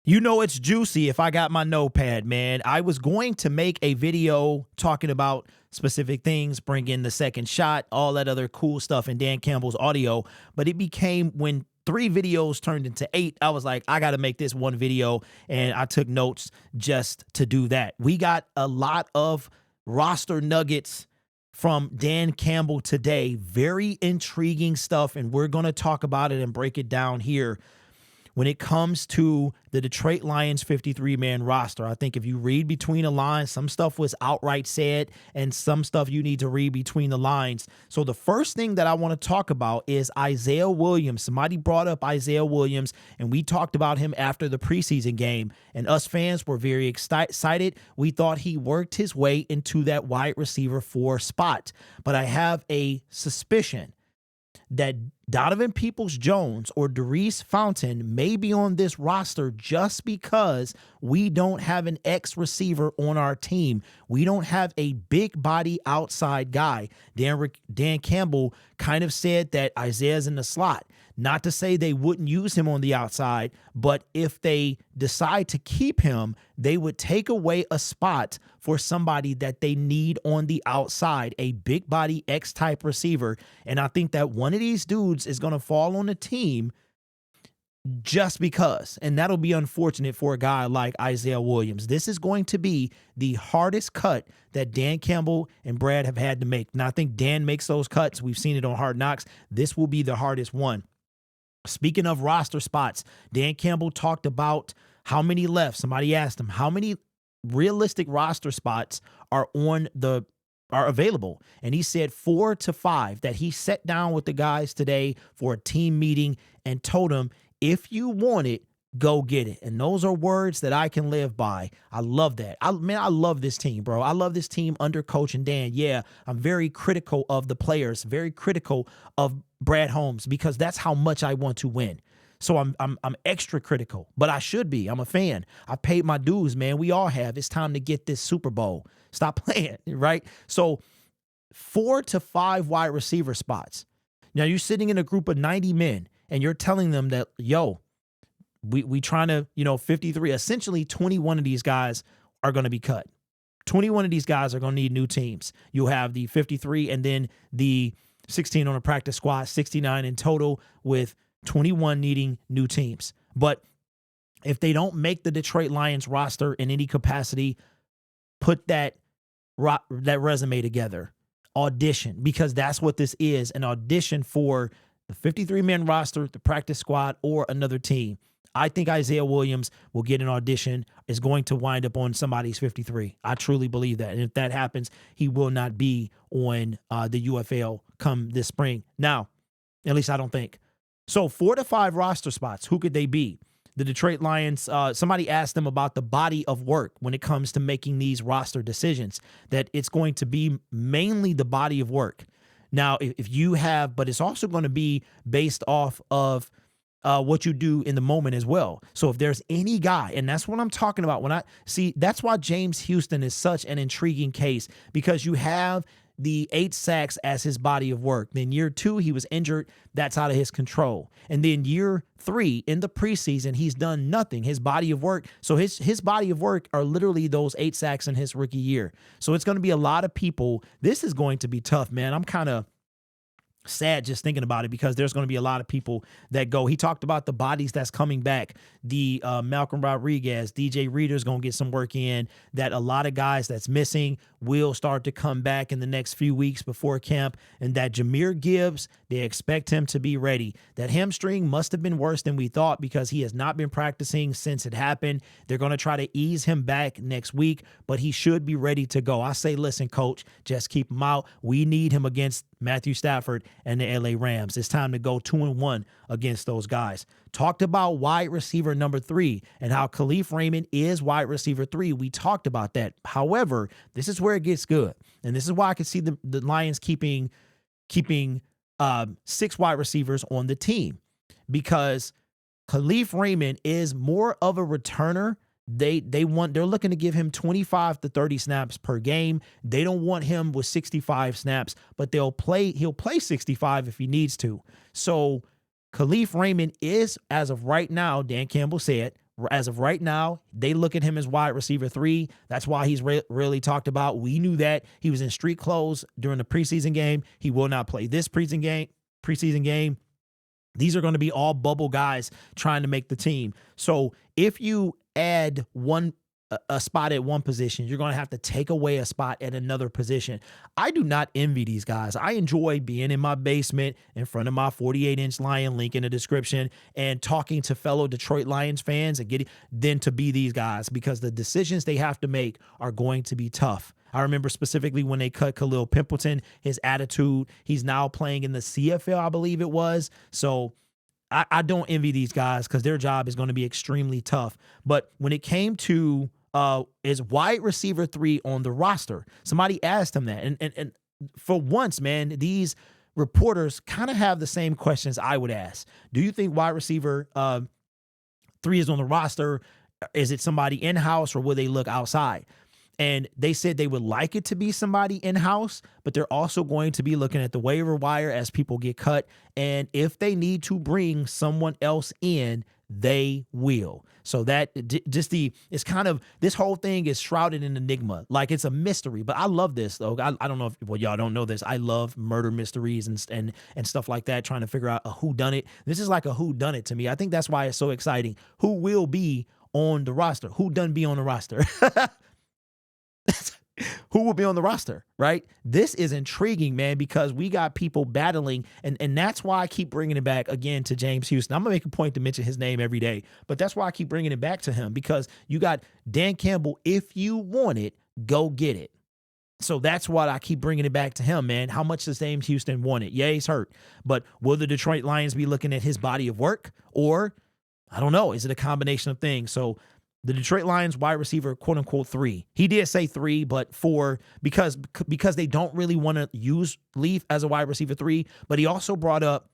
You know it's juicy if I got my notepad, man. I was going to make a video talking about specific things, bring in the second shot, all that other cool stuff in Dan Campbell's audio, but it became when 3 videos turned into 8, I was like, I got to make this one video, and I took notes just to do that. We got a lot of roster nuggets from Dan Campbell today. Very intriguing stuff, and we're going to talk about it and break it down here. When it comes to the Detroit Lions 53-man roster, I think if you read between the lines, some stuff was outright said and some stuff you need to read between the lines. So the first thing that I want to talk about is Isaiah Williams. Somebody brought up Isaiah Williams, and we talked about him after the preseason game, and us fans were very excited. We thought he worked his way into that wide receiver 4 spot, but I have a suspicion that Donovan Peoples-Jones or Darius Fountain may be on this roster just because we don't have an X receiver on our team. We don't have a big body outside guy. Dan Campbell kind of said that Isaiah's in the slot. Not to say they wouldn't use him on the outside, but if they decide to keep him, they would take away a spot for somebody that they need on the outside, a big body X-type receiver. And I think that one of these dudes is going to fall on the team just because. And that'll be unfortunate for a guy like Isaiah Williams. This is going to be the hardest cut that Dan Campbell and Brad have had to make. Now, I think Dan makes those cuts. We've seen it on Hard Knocks. This will be the hardest one. Speaking of roster spots, Dan Campbell talked about how many left. Somebody asked him how many realistic roster spots are available. And he said 4 to 5, that he sat down with the guys today for a team meeting and told them, if you want it, go get it. And those are words that I can live by. I love that. I love this team, bro. I love this team under Coach and Dan. Yeah, I'm very critical of the players, very critical of Brad Holmes, because that's how much I want to win. So I'm extra critical, but I should be. I'm a fan. I paid my dues, man. We all have. It's time to get this Super Bowl. Stop playing, right? So 4 to 5 wide receiver spots. Now you're sitting in a group of 90 men and you're telling them that, yo, we trying to, 53, essentially 21 of these guys are going to be cut. 21 of these guys are going to need new teams. You'll have the 53 and then the 16 on a practice squad, 69 in total, with 21 needing new teams. But if they don't make the Detroit Lions roster in any capacity, put that resume together. Audition, because that's what this is, an audition for the 53-man roster, the practice squad, or another team. I think Isaiah Williams will get an audition, is going to wind up on somebody's 53. I truly believe that. And if that happens, he will not be on the UFL come this spring. Now, at least I don't think. So 4 to 5 roster spots, who could they be? The Detroit Lions, somebody asked them about the body of work when it comes to making these roster decisions, that it's going to be mainly the body of work. Now, if you have, but it's also going to be based off of what you do in the moment as well. So if there's any guy, and that's what I'm talking about, when I see, that's why James Houston is such an intriguing case, because you have the 8 sacks as his body of work. Then year 2, he was injured. That's out of his control. And then year 3 in the preseason, he's done nothing. His body of work. So his body of work are literally those 8 sacks in his rookie year. So it's going to be a lot of people. This is going to be tough, man. I'm kind of sad just thinking about it, because there's going to be a lot of people that go. He talked about the bodies that's coming back. The Malcolm Rodriguez, DJ Reader's going to get some work in. That a lot of guys that's missing will start to come back in the next few weeks before camp. And that Jahmyr Gibbs, they expect him to be ready. That hamstring must have been worse than we thought, because he has not been practicing since it happened. They're going to try to ease him back next week, but he should be ready to go. I say, listen, coach, just keep him out. We need him against Matthew Stafford and the LA Rams. It's time to go 2-1 against those guys. Talked about wide receiver number 3 and how Khalif Raymond is wide receiver 3. We talked about that. However, this is where it gets good. And this is why I can see the Lions keeping 6 wide receivers on the team, because Khalif Raymond is more of a returner. They're looking to give him 25 to 30 snaps per game. They don't want him with 65 snaps, but he'll play 65 if he needs to. So Khalif Raymond is, as of right now, Dan Campbell said, as of right now, they look at him as wide receiver 3. That's why he's really talked about. We knew that he was in street clothes during the preseason game. He will not play this preseason game. These are going to be all bubble guys trying to make the team. So if you add a spot at one position, you're going to have to take away a spot at another position. I do not envy these guys. I enjoy being in my basement in front of my 48-inch Lion, link in the description, and talking to fellow Detroit Lions fans and getting then to be these guys, because the decisions they have to make are going to be tough. I remember specifically when they cut Khalil Pimpleton, his attitude. He's now playing in the CFL, I believe it was. So I don't envy these guys because their job is going to be extremely tough. But when it came to is wide receiver 3 on the roster, somebody asked him that. And for once, man, these reporters kind of have the same questions I would ask. Do you think wide receiver 3 is on the roster? Is it somebody in-house, or will they look outside? And they said they would like it to be somebody in-house, but they're also going to be looking at the waiver wire as people get cut. And if they need to bring someone else in, they will. So that it's kind of, this whole thing is shrouded in enigma. Like, it's a mystery, but I love this though. I don't know if, well, y'all don't know this. I love murder mysteries and stuff like that, trying to figure out a whodunit. This is like a whodunit to me. I think that's why it's so exciting. Who will be on the roster? Who done be on the roster? Who will be on the roster, right? This is intriguing, man, because we got people battling, and that's why I keep bringing it back again to James Houston. I'm going to make a point to mention his name every day, but that's why I keep bringing it back to him, because you got Dan Campbell. If you want it, go get it. So that's why I keep bringing it back to him, man. How much does James Houston want it? Yeah, he's hurt, but will the Detroit Lions be looking at his body of work, or I don't know, is it a combination of things? So the Detroit Lions wide receiver, quote unquote 3. He did say 3, but 4 because they don't really want to use Leaf as a wide receiver 3. But he also brought up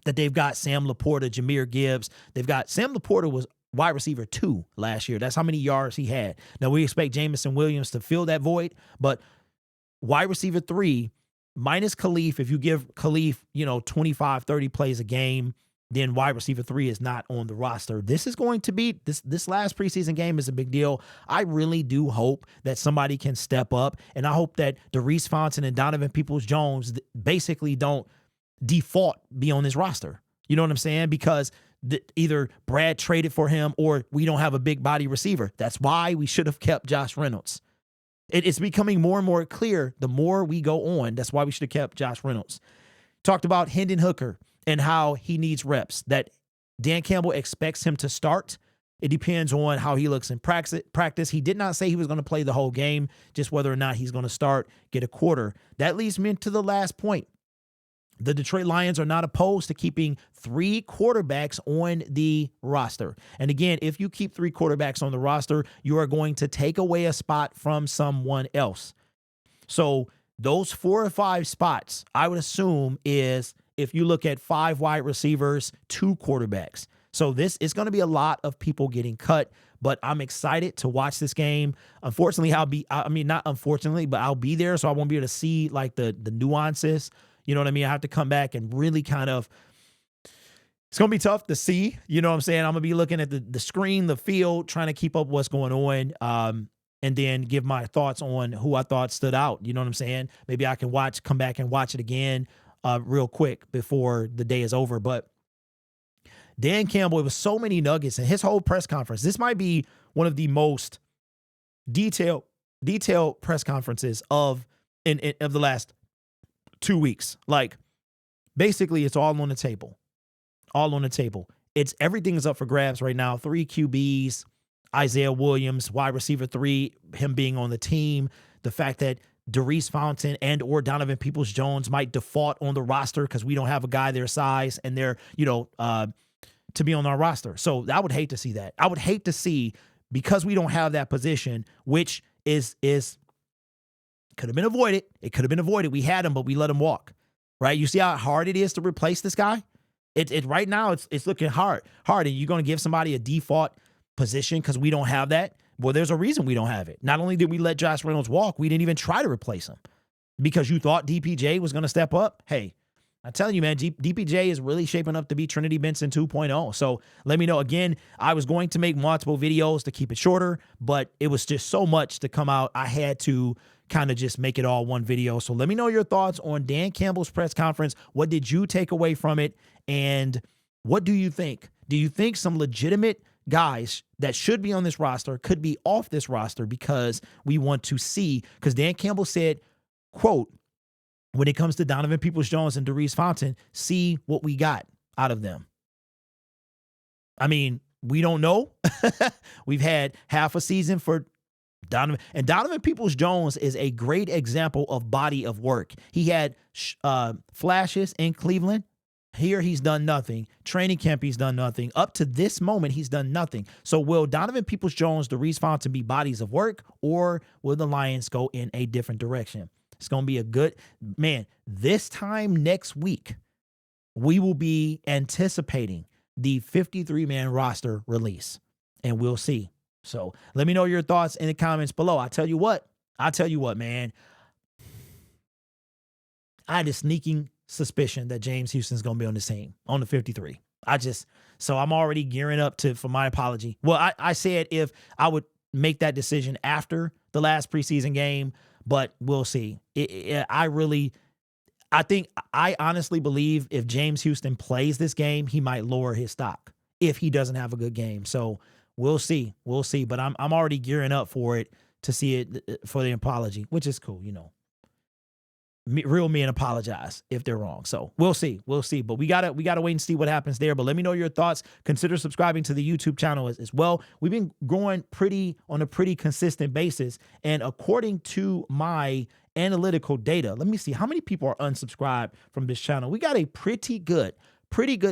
that they've got Sam Laporta, Jahmyr Gibbs. They've got Sam Laporta was wide receiver 2 last year. That's how many yards he had. Now we expect Jamison Williams to fill that void, but wide receiver 3 minus Khalif. If you give Khalif, 25, 30 plays a game, then wide receiver 3 is not on the roster. This is going to be, this last preseason game is a big deal. I really do hope that somebody can step up, and I hope that Dereese Fountain and Donovan Peoples-Jones basically don't default be on this roster. You know what I'm saying? Because either Brad traded for him or we don't have a big body receiver. That's why we should have kept Josh Reynolds. It's becoming more and more clear the more we go on. That's why we should have kept Josh Reynolds. Talked about Hendon Hooker and how he needs reps, that Dan Campbell expects him to start. It depends on how he looks in practice. He did not say he was going to play the whole game, just whether or not he's going to start, get a quarter. That leads me to the last point. The Detroit Lions are not opposed to keeping 3 quarterbacks on the roster. And again, if you keep 3 quarterbacks on the roster, you are going to take away a spot from someone else. So those 4 or 5 spots, I would assume, is if you look at 5 wide receivers, 2 quarterbacks. So this is going to be a lot of people getting cut, but I'm excited to watch this game. Unfortunately, not unfortunately, but I'll be there, so I won't be able to see like the nuances. You know what I mean? I have to come back and really kind of, it's going to be tough to see. You know what I'm saying? I'm going to be looking at the screen, the field, trying to keep up what's going on. And then give my thoughts on who I thought stood out. You know what I'm saying? Maybe I can come back and watch it again real quick before the day is over. But Dan Campbell, it was so many nuggets in his whole press conference. This might be one of the most detailed press conferences of the last 2 weeks. Like, basically, it's all on the table. All on the table. Everything is up for grabs right now. 3 QBs, Isaiah Williams, wide receiver 3, him being on the team, the fact that Dereese Fountain and or Donovan Peoples-Jones might default on the roster because we don't have a guy their size and they're, to be on our roster. So I would hate to see that. I would hate to see, because we don't have that position, which is could have been avoided. It could have been avoided. We had him, but we let him walk, right? You see how hard it is to replace this guy? It right now, it's looking hard. And you're going to give somebody a default position because we don't have that? Well, there's a reason we don't have it. Not only did we let Josh Reynolds walk, we didn't even try to replace him because you thought DPJ was going to step up. Hey, I'm telling you, man, DPJ is really shaping up to be Trinity Benson 2.0. So let me know. Again, I was going to make multiple videos to keep it shorter, but it was just so much to come out. I had to kind of just make it all one video. So let me know your thoughts on Dan Campbell's press conference. What did you take away from it? And what do you think? Do you think some legitimate guys that should be on this roster could be off this roster because we want to see? Because Dan Campbell said, quote, when it comes to Donovan Peoples-Jones and Darius Fountain, see what we got out of them. I mean, we don't know. We've had half a season for Donovan. And Donovan Peoples-Jones is a great example of body of work. He had flashes in Cleveland. Here, he's done nothing. Training camp, he's done nothing. Up to this moment, he's done nothing. So will Donovan Peoples-Jones, Darius Fountain be bodies of work, or will the Lions go in a different direction? It's going to be a good, man, this time next week, we will be anticipating the 53-man roster release, and we'll see. So let me know your thoughts in the comments below. I tell you what, man, I had a sneaking suspicion that James Houston's going to be on the team, on the 53. So I'm already gearing up for my apology. Well, I said if I would make that decision after the last preseason game, but we'll see. I honestly believe if James Houston plays this game, he might lower his stock if he doesn't have a good game. So we'll see. We'll see. But I'm already gearing up for it, to see it, for the apology, which is cool, you know. Real men apologize if they're wrong. So we'll see. We'll see. But we gotta wait and see what happens there. But let me know your thoughts. Consider subscribing to the YouTube channel as well. We've been growing on a pretty consistent basis. And according to my analytical data, let me see how many people are unsubscribed from this channel. We got a pretty good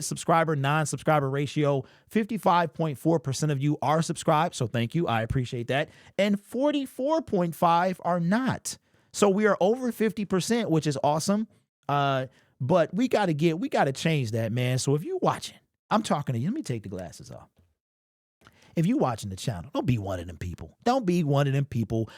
subscriber, non-subscriber ratio. 55.4% of you are subscribed. So thank you. I appreciate that. And 44.5 are not. So we are over 50%, which is awesome. But we got to change that, man. So if you're watching, I'm talking to you. Let me take the glasses off. If you're watching the channel, don't be one of them people. Don't be one of them people.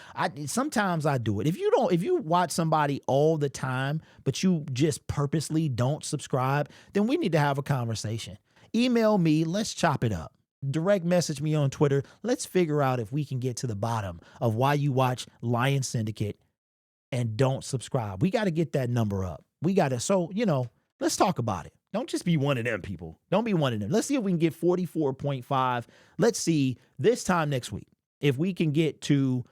Sometimes I do it. If you watch somebody all the time, but you just purposely don't subscribe, then we need to have a conversation. Email me. Let's chop it up. Direct message me on Twitter. Let's figure out if we can get to the bottom of why you watch Lions Syndicate and don't subscribe. We got to get that number up. So, let's talk about it. Don't just be one of them people. Don't be one of them. Let's see if we can get 44.5. Let's see this time next week if we can get to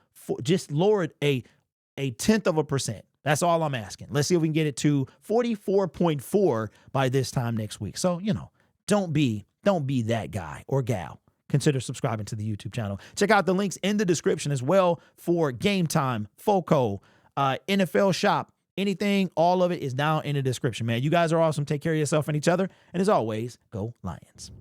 just lower it a tenth of a percent. That's all I'm asking. Let's see if we can get it to 44.4 by this time next week. So, don't be that guy or gal. Consider subscribing to the YouTube channel. Check out the links in the description as well for Game Time, FOCO, NFL Shop, anything, all of it is down in the description, man. You guys are awesome. Take care of yourself and each other. And as always, go Lions.